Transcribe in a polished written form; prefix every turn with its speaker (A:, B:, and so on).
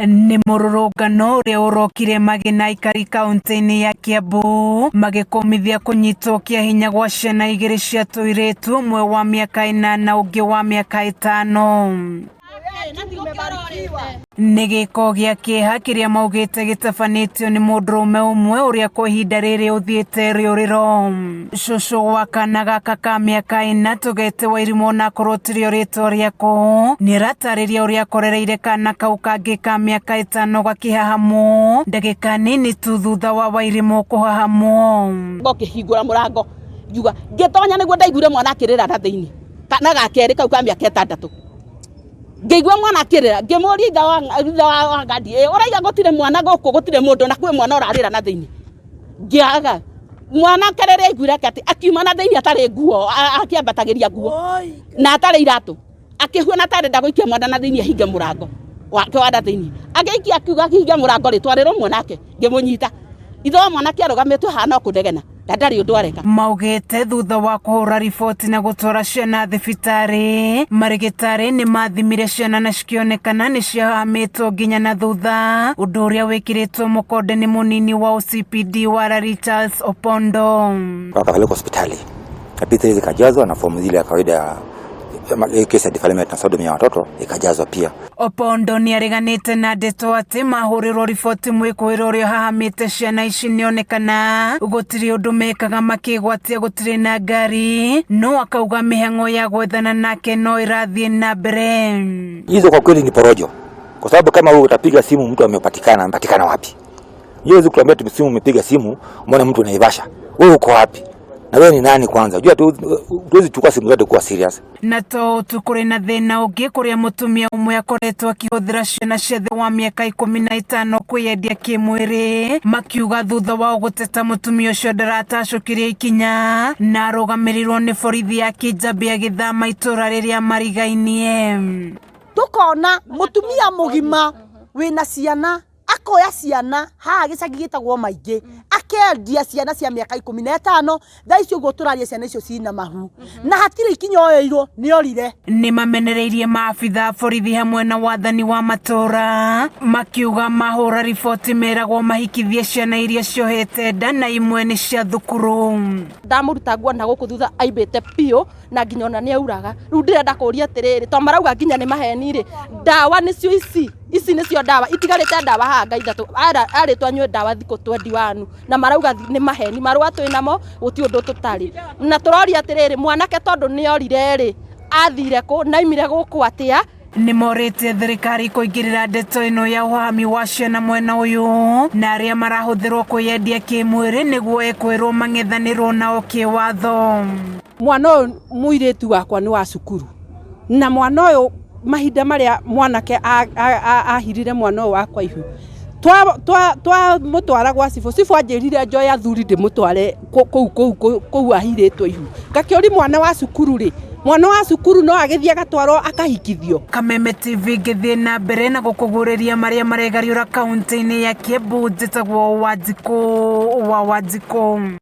A: Nimururungano uria urokire Magina Aikari kaunti-ini ya Kiambu magikomithia kunyitwo kiahinya gwa ciana igiri cia tuiritu, umwe wa miaka 8 na ungi wa miaka 5. Nĩ gĩko gĩa kĩeha kĩrĩa maugĩte gĩtabanĩtio nĩ mundurume umwe ũrĩa kwa ihinda rĩrĩ ũthiĩte rĩũrĩro. Cũcũ wa kana gaka ka mĩaka 4 tũgete Wairimũ na kũrũtirio rĩtwa rĩako nĩaratarĩria ũrĩa akorereire kana kau kangĩ ka mĩaka 5 gakĩhahamwo ndagĩka nini tu thutha wa Wairimũ kuhahamwo.
B: Ngokĩhingũra mũrango njuga ngĩtonya nĩguo ndaiguire mwana akĩrĩra na thĩinĩ kana gakerĩ kau ka mĩaka 6. Ngĩigua mwana akĩrĩra ngĩmũria itha wa ngandi ũraiga gũtirĩ mwana gũkũ gũtirĩ mũndũ na kwĩ mwana ũrarĩra na thĩinĩ. Ngĩaga mwana kerere aiguire atĩ akiuma na thĩinĩ atarĩ nguo akĩambatagĩria nguo na atarĩ iratũ akĩhuana atarenda gũikia mwana na thĩinĩ ahinge mũrango wake wa thĩinĩ agĩikia akiuga ahinge mũrango rĩtwarĩrwo mwanake ngĩmũnyita itho mwanake arũgamĩtwo hana kũndegena ndarĩ ũndũ areka.
A: Maugĩte thutha wa kũhũra riboti na gũtwara ciana thibitarĩ marigitari nĩ mathimire ciana na cikĩonekana nĩ ciahahamĩtwo nginya na thutha, ũndũ ũrĩa wĩkĩrĩtwo mũkonde nĩ mũnini wa OCPD wa Arari Charles Opondo.
C: Wakapelekwa hospitali kapita hizi kajazwa na fomu zile ya kawaida kesi ya defilement na sodomi ya watoto ikajazwa pia.
A: Opondo nĩ areganĩte na ndeto atĩ mahũrĩrwo riboti mwĩkũĩrwo ũrĩa hahamĩte ciana ici nĩonekana gũtirĩ ũndũ mekaga makĩgwatia gũtirĩ na ngari, no akauga mĩhang'o ya gwethana nake no ĩrathiĩ na mbere.
C: Hizo kwa kweli ni porojo, kwa sababu kama wewe utapiga simu mtu amepatikana wapi? Hiyo zikuambia simu umepiga simu umeona mtu Naivasha, wewe uko wapi? Na wewe ni nani kwanza? Unajua tuwezi chukua simu zote kuwa serious.
A: Na to tukuri na thĩna ũngĩ kũrĩa mũtumia ũmwe akoretwo akĩhũthĩra ciana cia thĩ wa mĩaka 15 kwĩyendia kĩmwĩrĩ, makiuga thutha wa gũteta mũtumia ũcio ndaratacukirio ikinya na arũgamĩrĩrwo nĩ borithi ya Kijabe agĩthama itũra rĩrĩa marigainie.
D: Tukona mũtumia mũgima wĩna ciana akoya ciana haha gĩcagi gĩtagwo Maingĩ akendia ciana cia mĩaka 15 thaa icio ũguo tũraria ciana icio cina mahu na hatirĩ ikinya oyoirwo nĩorire.
A: Nĩ mamenereirie maabithaa borithi hamwe na wathani wa matuura makiuga mahũra riboti meragwo mahikithie ciana iria ciohete nda na imwe nĩ cia thukuru.
B: Ndamũruta nguona gũkũ thutha aimbĩte piũ na nginya ona nĩauraga rĩu ndĩrenda kũria atĩrĩrĩ to marauga nginya nĩ maheni rĩ ndawa nĩcio ici nĩcio ndawa itigarĩte ndawa hanga ithatũ arĩtwo anyue ndawa thikũ 21 na marauga nĩ maheni marũa twĩ namo gũti ũndũ tũtarĩ na tũroria atĩrĩrĩ mwanake tondũ nĩorire rĩ athire kũ na imire gũkũ atĩa.
A: Nĩ morĩte thirikari kũingĩrĩra ndeto ĩno ya ũhami wa ciana mwena ũyũ na arĩa marahũthĩrwo kwĩyendia kĩmwĩrĩ nĩguo ekwĩrwo mang'ethanĩrwo nao kĩwatho.
B: Mwana ũyũ mũirĩtu wakwa nĩ wa cukuru na mwana ũyũ mahinda marĩa mwanake ahirire mwana ũyũ wakwa ihu twa mũtwara gwa cibo anjĩrire njoe athuri ndĩmũtware kũu ahirĩtwo ihu ngakĩũri mwana wa cukuru rĩ mwana wa cukuru no agĩthiĩ agatwarwo akahikithio.
A: Kameme TV ngĩthiĩ na mbere na gũkũgũrĩria marĩa maregariũra kaunti-inĩ ya Kiambu njĩtagwo Wanjikũ wa Wanjikũ.